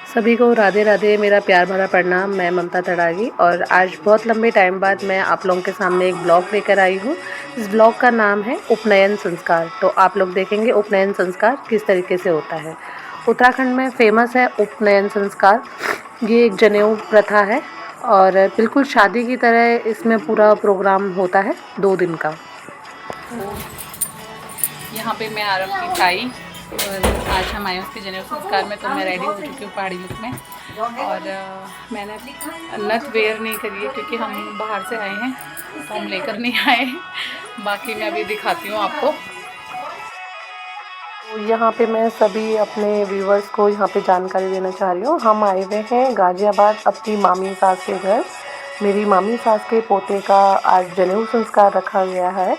सभी को राधे राधे। मेरा प्यार भरा प्रणाम। मैं ममता तड़ागी और आज बहुत लंबे टाइम बाद मैं आप लोगों के सामने एक ब्लॉग लेकर आई हूँ। इस ब्लॉग का नाम है उपनयन संस्कार। तो आप लोग देखेंगे उपनयन संस्कार किस तरीके से होता है। उत्तराखंड में फेमस है उपनयन संस्कार। ये एक जनेऊ प्रथा है और बिल्कुल शादी की तरह इसमें पूरा प्रोग्राम होता है 2 दिन का। तो यहाँ पे मैं आरव की ताई और आज हम आए उसके जनेऊ संस्कार में। तो मैं रेडी हो चुकी हूँ पहाड़ी लुक में और मैंने नथ वेयर नहीं करी है क्योंकि हम बाहर से आए हैं तो हम लेकर नहीं आए। बाकी मैं अभी दिखाती हूँ आपको। तो यहाँ पे मैं सभी अपने व्यूवर्स को यहाँ पे जानकारी देना चाह रही हूँ। हम आए हुए हैं गाज़ियाबाद अपनी मामी सास के घर। मेरी मामी सास के पोते का आज जनेऊ संस्कार रखा गया है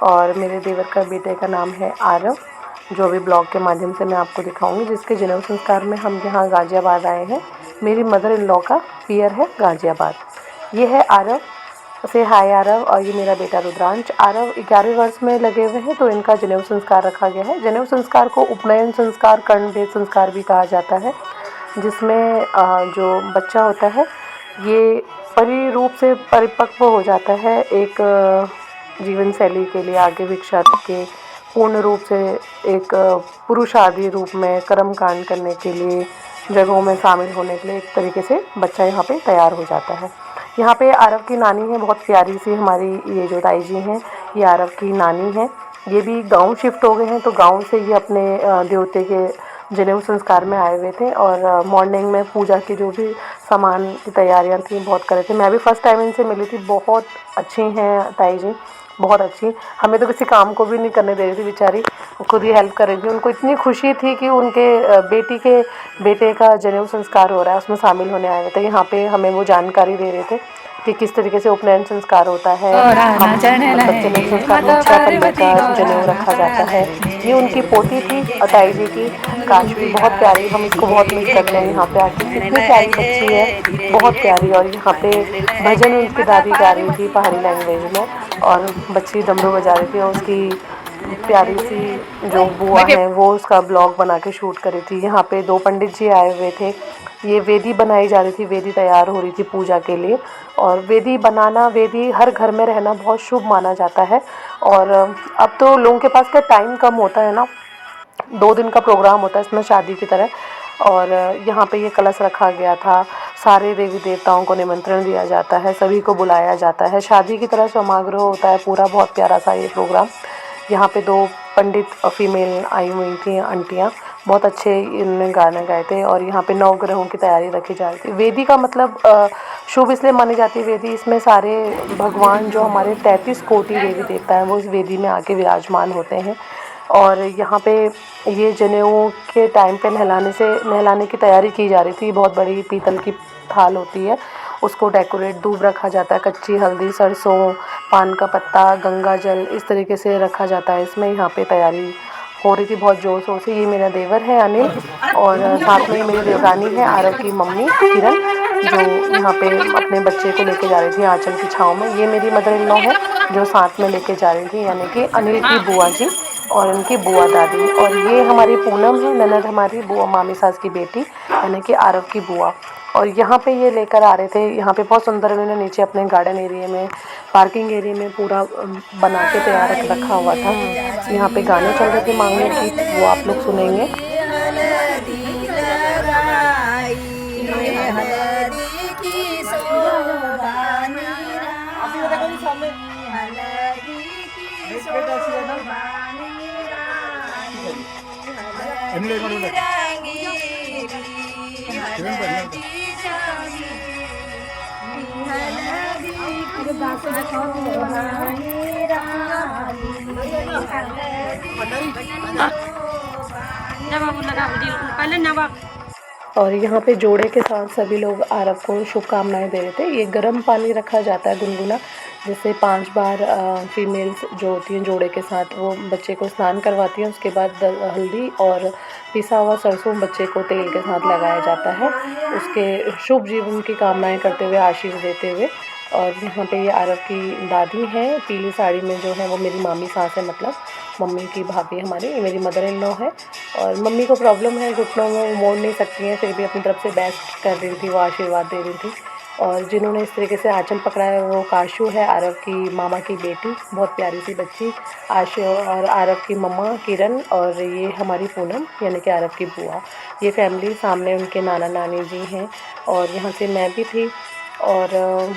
और मेरे देवर का बेटे का नाम है आरव, जो अभी ब्लॉग के माध्यम से मैं आपको दिखाऊंगी, जिसके जनेऊ संस्कार में हम यहाँ गाज़ियाबाद आए हैं। मेरी मदर इन लॉ का पियर है गाज़ियाबाद। ये है आरव, से हाय आरव। और ये मेरा बेटा रुद्रांश। आरव 11वें वर्ष में लगे हुए हैं तो इनका जनेऊ संस्कार रखा गया है। जनेऊ संस्कार को उपनयन संस्कार, कर्णवेद संस्कार भी कहा जाता है, जिसमें जो बच्चा होता है ये रूप से परिपक्व हो जाता है एक जीवन शैली के लिए, आगे भिक्षा के पूर्ण रूप से एक पुरुषार्थी रूप में कर्म कांड करने के लिए, जगहों में शामिल होने के लिए एक तरीके से बच्चा यहाँ पे तैयार हो जाता है। यहाँ पे आरव की नानी है, बहुत प्यारी सी हमारी ये जो ताई जी हैं, ये आरव की नानी है। ये भी गांव शिफ्ट हो गए हैं तो गांव से ये अपने देवते के जनेऊ संस्कार में आए हुए थे और मॉर्निंग में पूजा की जो भी सामान की तैयारियां थी बहुत कर रहे थे। मैं भी फर्स्ट टाइम इनसे मिली थी। बहुत अच्छी हैं ताई जी, बहुत अच्छी। हमें तो किसी काम को भी नहीं करने दे रही थी बेचारी, खुद ही हेल्प कर रही थी। उनको इतनी खुशी थी कि उनके बेटी के बेटे का जनेऊ संस्कार हो रहा है, उसमें शामिल होने आए हुए थे। यहाँ पे हमें वो जानकारी दे रहे थे कि किस तरीके से उपनयन संस्कार होता है। हम मतलब जनेऊ संस्कार में 6 पल्ले का जनेऊ रखा जाता है। ये उनकी पोती थी ताई जी की, काशवी, बहुत प्यारी। हम इसको बहुत मिस करते हैं। यहाँ पे आके इतनी प्यारी बच्ची है, बहुत प्यारी। और यहाँ पे भजन उनकी दादी गा रही थी पहाड़ी लैंग्वेज में और बच्ची डमरू बजा रही थी और उसकी प्यारी सी जो बुआ है वो उसका ब्लॉग बना के शूट करी थी। यहाँ पे 2 पंडित जी आए हुए थे। ये वेदी बनाई जा रही थी, वेदी तैयार हो रही थी पूजा के लिए। और वेदी बनाना, वेदी हर घर में रहना बहुत शुभ माना जाता है। और अब तो लोगों के पास का टाइम कम होता है ना, 2 दिन का प्रोग्राम होता है इसमें शादी की तरह। और यहाँ पे ये कलश रखा गया था। सारे देवी देवताओं को निमंत्रण दिया जाता है, सभी को बुलाया जाता है। शादी की तरह समारोह होता है पूरा, बहुत प्यारा सा ये प्रोग्राम। यहाँ पे 2 पंडित फीमेल आई हुई थी आंटियाँ, बहुत अच्छे इन्होंने गाना गाए थे। और यहाँ पे 9 ग्रहों की तैयारी रखी जा रही थी। वेदी का मतलब शुभ इसलिए मानी जाती है वेदी, इसमें सारे भगवान जो हमारे 33 कोटि देवी देवता हैं वो इस वेदी में आके विराजमान होते हैं। और यहाँ पे ये जनेऊ के टाइम पे नहलाने की तैयारी की जा रही थी। बहुत बड़ी पीतल की थाल होती है, उसको डेकोरेट, दूब रखा जाता है, कच्ची हल्दी, सरसों, पान का पत्ता, गंगा जल, इस तरीके से रखा जाता है इसमें। यहाँ पे तैयारी हो रही थी बहुत जोर शोर से। ये मेरा देवर है अनिल और साथ में मेरी देवरानी है आरव की मम्मी किरण, जो यहाँ पे अपने बच्चे को लेके जा रही थी आंचल की छाँव में। ये मेरी मदर इन लॉ है जो साथ में लेके जा रही थी, यानी कि अनिल की बुआ जी और उनकी बुआ दादी। और ये हमारी पूनम है, ननद हमारी, बुआ मामी सास की बेटी, यानी कि आरव की बुआ। और यहाँ पे ये लेकर आ रहे थे। यहाँ पे बहुत सुंदर इन्होंने नीचे अपने गार्डन एरिया में, पार्किंग एरिया में पूरा बना के तैयार रखा हुआ था। यहाँ पे गाने चल रहे थे मांगलिक गीत, वो आप लोग सुनेंगे। और यहाँ पे जोड़े के साथ सभी लोग आरव को शुभकामनाएं दे रहे थे। ये गर्म पानी रखा जाता है गुनगुना, जिससे 5 बार फीमेल्स जो होती हैं जोड़े के साथ वो बच्चे को स्नान करवाती हैं। उसके बाद हल्दी और पिसा हुआ सरसों बच्चे को तेल के साथ लगाया जाता है, उसके शुभ जीवन की कामनाएं करते हुए, आशीष देते हुए। और यहाँ पे ये आरव की दादी हैं, पीली साड़ी में जो है वो मेरी मामी सास है, मतलब मम्मी की भाभी हमारी, ये मेरी मदर इन लॉ है। और मम्मी को प्रॉब्लम है घुटनों में, वो मोड़ नहीं सकती हैं, फिर भी अपनी तरफ से बेस्ट कर रही थी, वो आशीर्वाद दे रही थी। और जिन्होंने इस तरीके से आँचल पकड़ा है वो काशू है, आरव की मामा की बेटी, बहुत प्यारी सी बच्ची आशु, और आरव की मम्मा किरण, और ये हमारी पूनम यानी कि आरव की बुआ। ये फैमिली, सामने उनके नाना नानी जी हैं, और यहाँ से मैं भी थी। और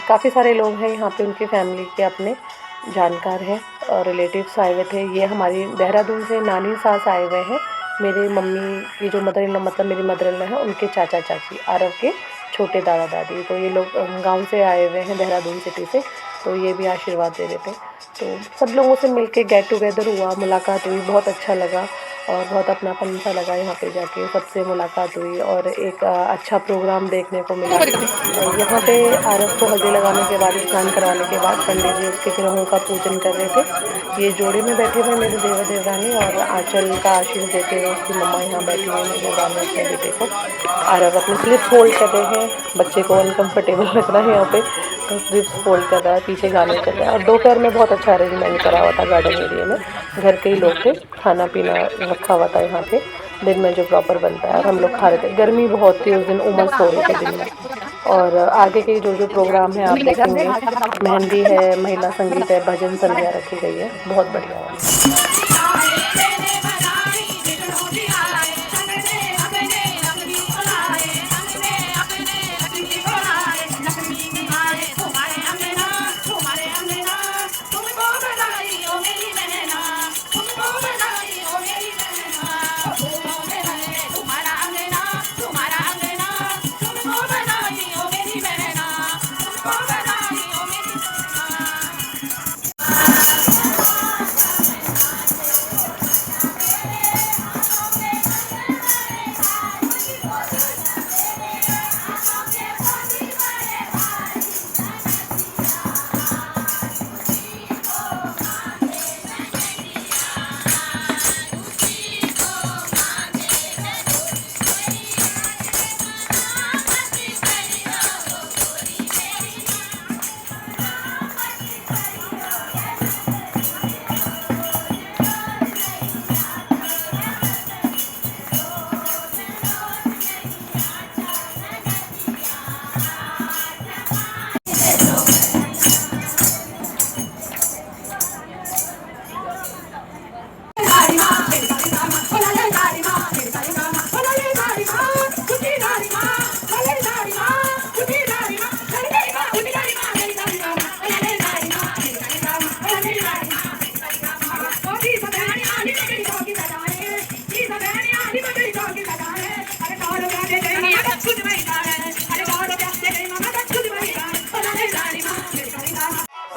काफ़ी सारे लोग हैं यहाँ पे, उनकी फैमिली के अपने जानकार हैं और रिलेटिव्स आए हुए थे। ये हमारी देहरादून से नानी सास आए हुए हैं, मेरे मम्मी की जो मदर इन लॉ, मतलब मेरी मदर इन लॉ है, उनके चाचा चाची, आरव के छोटे दादा दादी। तो ये लोग गांव से आए हुए हैं, देहरादून सिटी से, तो ये भी आशीर्वाद दे रहे थे। तो सब लोगों से मिलके गेट टुगेदर हुआ, मुलाकात हुई, बहुत अच्छा लगा और बहुत अपनापन सा लगा यहाँ पे जाके, सबसे मुलाकात हुई और एक अच्छा प्रोग्राम देखने को मिला। यहाँ पे आरव को हल्दी लगाने के बाद, स्नान करवाने के बाद पंडित जी उसके ग्रहों का पूजन कर रहे थे। ये जोड़े में बैठे हुए मेरे देवर देवरानी, और आंचल का आशीष देते हुए उसकी मम्मा यहाँ बैठी हुई हैं, मेरे बाल अपने बेटे को। आरव अपनी स्लिप्स होल्ड कर रहे हैं, बच्चे को अनकम्फर्टेबल लग रहा है यहाँ पे, तो स्लिप्स फोल्ड कर रहा है, पीछे गाने चल रहे हैं। और दोपहर में बहुत अच्छा अरेंजमेंट करा हुआ था गार्डन एरिया में, घर के ही लोग थे, खाना पीना रखा हुआ था यहाँ पे दिन में जो प्रॉपर बनता है, और हम लोग खा रहे थे। गर्मी बहुत थी उस दिन, उमस हो रही थी दिन में। और आगे के जो जो प्रोग्राम है आप देखेंगे, मेहंदी है, महिला संगीत है, भजन संध्या रखी गई है, बहुत बढ़िया वाली।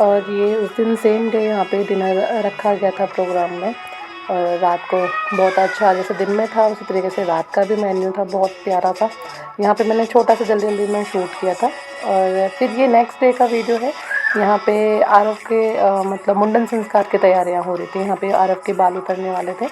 और ये उस दिन सेम डे यहाँ पे डिनर रखा गया था प्रोग्राम में, और रात को बहुत अच्छा, जैसे दिन में था उसी तरीके से रात का भी मेन्यू था, बहुत प्यारा था। यहाँ पे मैंने छोटा सा जल्दी जल्दी में शूट किया था। और फिर ये नेक्स्ट डे का वीडियो है। यहाँ पे आरव के मतलब मुंडन संस्कार की तैयारियाँ हो रही थी। यहाँ पे आरव के बाल उतरने वाले थे,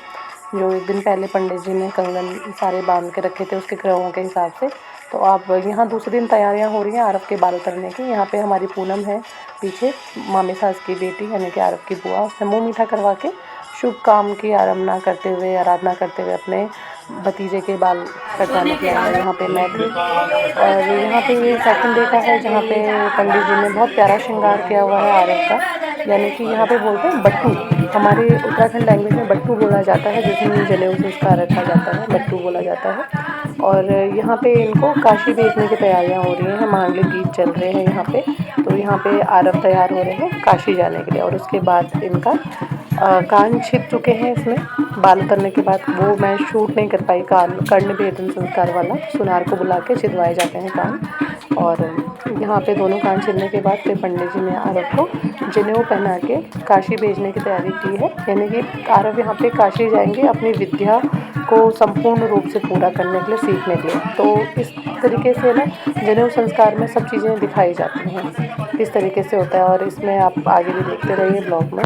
जो एक दिन पहले पंडित जी ने कंगन सारे बांध के रखे थे उसके ग्रहों के हिसाब से। तो आप यहाँ दूसरे दिन तैयारियाँ हो रही हैं आरव के बाल उतरने की। यहाँ पे हमारी पूनम है पीछे, मामी सास की बेटी यानी कि आरव की बुआ, उसने मुँह मीठा करवा के शुभ काम की आराधना करते हुए अपने भतीजे के बाल कटवाने के लिए आए। यहाँ पे मैं थी। और यहाँ पे ये सेकंड डे का है जहाँ पे पंडित जी ने बहुत प्यारा श्रृंगार किया हुआ है आरव का, यानी कि यहाँ पे बोलते हैं बट्टू, हमारे उत्तराखंड लैंग्वेज में बट्टू बोला जाता है, जिसमें जनेऊ संस्कार रखा जाता है, बट्टू बोला जाता है। और यहाँ पे इनको काशी भेजने की तैयारियाँ हो रही हैं, मांगलिक गीत चल रहे हैं यहाँ पे। तो यहाँ पे आरव तैयार हो रहे हैं काशी जाने के लिए, और उसके बाद इनका कान छिप चुके हैं इसमें बाल उतरने के बाद, वो मैं शूट नहीं कर पाई। कर्ण भेदन संस्कार वाला, सुनार को बुला के छिदवाए जाते हैं कान। और यहाँ पे दोनों कान छिदने के बाद फिर पंडित जी ने आरव को जनेऊ पहना के काशी भेजने की तैयारी की है, यानी कि आरव यहाँ पे काशी जाएंगे अपनी विद्या को संपूर्ण रूप से पूरा करने के लिए, सीखने के लिए। तो इस तरीके से ना जनेऊ संस्कार में सब चीज़ें दिखाई जाती हैं, इस तरीके से होता है। और इसमें आप आगे भी देखते रहिए ब्लॉग में।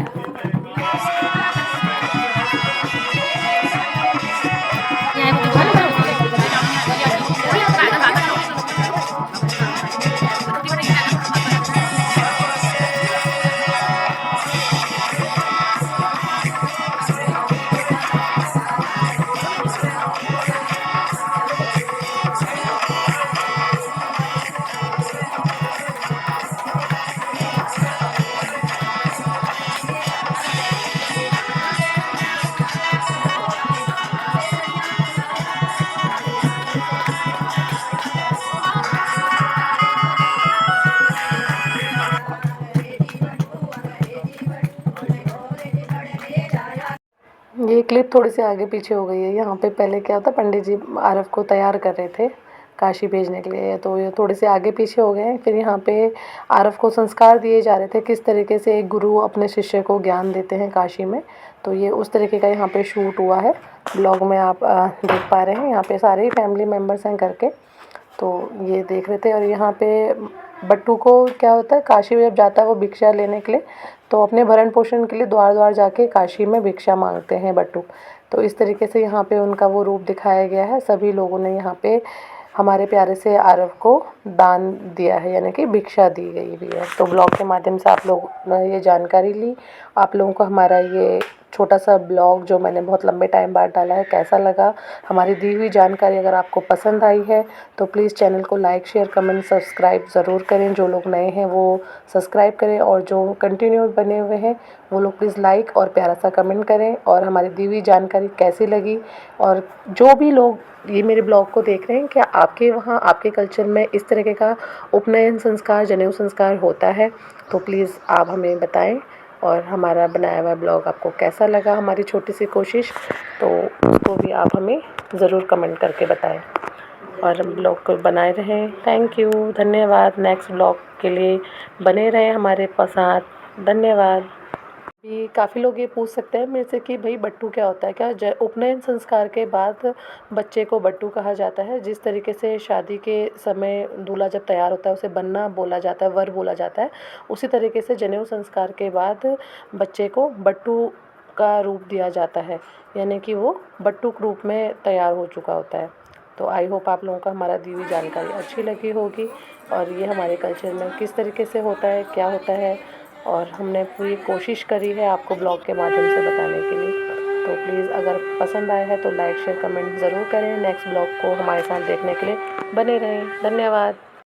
ये क्लिप थोड़ी सी आगे पीछे हो गई है। यहाँ पे पहले क्या होता, पंडित जी आरव को तैयार कर रहे थे काशी भेजने के लिए, तो ये थोड़े से आगे पीछे हो गए हैं। फिर यहाँ पे आरव को संस्कार दिए जा रहे थे, किस तरीके से एक गुरु अपने शिष्य को ज्ञान देते हैं काशी में। तो ये उस तरीके का यहाँ पे शूट हुआ है। ब्लॉग में आप देख पा रहे हैं, यहाँ पे सारे ही फैमिली मेम्बर्स हैं करके, तो ये देख रहे थे। और यहाँ पे बट्टू को क्या होता है, काशी में जब जाता है वो भिक्षा लेने के लिए, तो अपने भरण पोषण के लिए द्वार द्वार जाके काशी में भिक्षा मांगते हैं बट्टू। तो इस तरीके से यहाँ पे उनका वो रूप दिखाया गया है। सभी लोगों ने यहाँ पे हमारे प्यारे से आरव को दान दिया है, यानी कि भिक्षा दी गई भी है। तो ब्लॉग के माध्यम से आप लोग ने ये जानकारी ली। आप लोगों को हमारा ये छोटा सा ब्लॉग जो मैंने बहुत लंबे टाइम बाद डाला है कैसा लगा, हमारी दी हुई जानकारी अगर आपको पसंद आई है तो प्लीज़ चैनल को लाइक शेयर कमेंट सब्सक्राइब ज़रूर करें। जो लोग नए हैं वो सब्सक्राइब करें, और जो कंटिन्यू बने हुए हैं वो लोग प्लीज़ लाइक और प्यारा सा कमेंट करें। और हमारी दी हुई जानकारी कैसी लगी, और जो भी लोग ये मेरे ब्लॉग को देख रहे हैं, क्या आपके वहाँ आपके कल्चर में इस तरीके का उपनयन संस्कार जनेऊ संस्कार होता है, तो प्लीज़ आप हमें बताएं। और हमारा बनाया हुआ ब्लॉग आपको कैसा लगा, हमारी छोटी सी कोशिश, तो उसको भी आप हमें ज़रूर कमेंट करके बताएं। और ब्लॉग को बनाए रहें। थैंक यू, धन्यवाद। नेक्स्ट ब्लॉग के लिए बने रहें हमारे साथ। धन्यवाद। भी काफ़ी लोग ये पूछ सकते हैं मेरे से कि भाई बट्टू क्या होता है, क्या उपनयन संस्कार के बाद बच्चे को बट्टू कहा जाता है। जिस तरीके से शादी के समय दूल्हा जब तैयार होता है उसे बन्ना बोला जाता है, वर बोला जाता है, उसी तरीके से जनेऊ संस्कार के बाद बच्चे को बट्टू का रूप दिया जाता है, यानी कि वो बट्टू के रूप में तैयार हो चुका होता है। तो आई होप आप लोगों को हमारा दी हुई जानकारी अच्छी लगी होगी, और ये हमारे कल्चर में किस तरीके से होता है, क्या होता है, और हमने पूरी कोशिश करी है आपको ब्लॉग के माध्यम से बताने के लिए। तो प्लीज़ अगर पसंद आया है तो लाइक शेयर कमेंट ज़रूर करें। नेक्स्ट ब्लॉग को हमारे साथ देखने के लिए बने रहें। धन्यवाद।